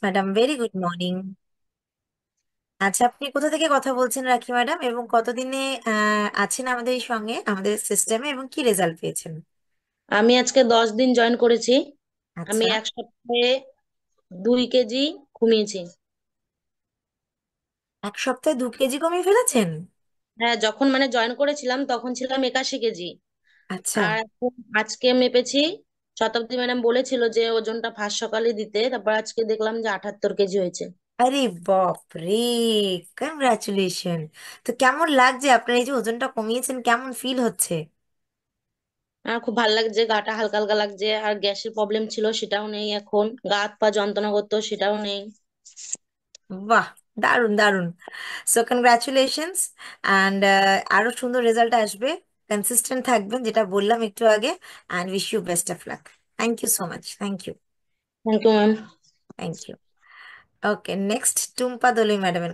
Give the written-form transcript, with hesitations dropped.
Madam, very good morning. আচ্ছা, আপনি কোথা থেকে কথা বলছেন রাখি ম্যাডাম, এবং কতদিনে আছেন আমাদের এই সঙ্গে, আমাদের সিস্টেমে, এবং কি রেজাল্ট পেয়েছেন? আমি আজকে 10 দিন জয়েন করেছি। আমি আচ্ছা। 1 সপ্তাহে 2 কেজি কমিয়েছি। এক সপ্তাহে 2 কেজি কমিয়ে ফেলেছেন? হ্যাঁ, যখন জয়েন করেছিলাম তখন ছিলাম 81 কেজি। আচ্ছা। আর এখন আজকে মেপেছি। শতাব্দী ম্যাডাম বলেছিল যে ওজনটা ফার্স্ট সকালে দিতে, তারপর আজকে দেখলাম যে 78 কেজি হয়েছে। আরে বাপ রে! কনগ্রাচুলেশন। তো কেমন লাগছে আপনার এই যে ওজনটা কমিয়েছেন, কেমন ফিল হচ্ছে? আর খুব ভালো লাগছে, গাটা হালকা হালকা লাগছে, আর গ্যাসের প্রবলেম ছিল সেটাও নেই এখন। গা হাত পা যন্ত্রণা করতো সেটাও নেই। বাহ! দারুণ দারুণ। So congratulations. অ্যান্ড আরো সুন্দর রেজাল্ট আসবে। কনসিস্টেন্ট থাকবেন, যেটা বললাম একটু আগে। And wish you best of luck. Thank you so much. Thank you. Thank you ma'am. Thank you. Okay, next Tumpa Dalui ম্যাডামের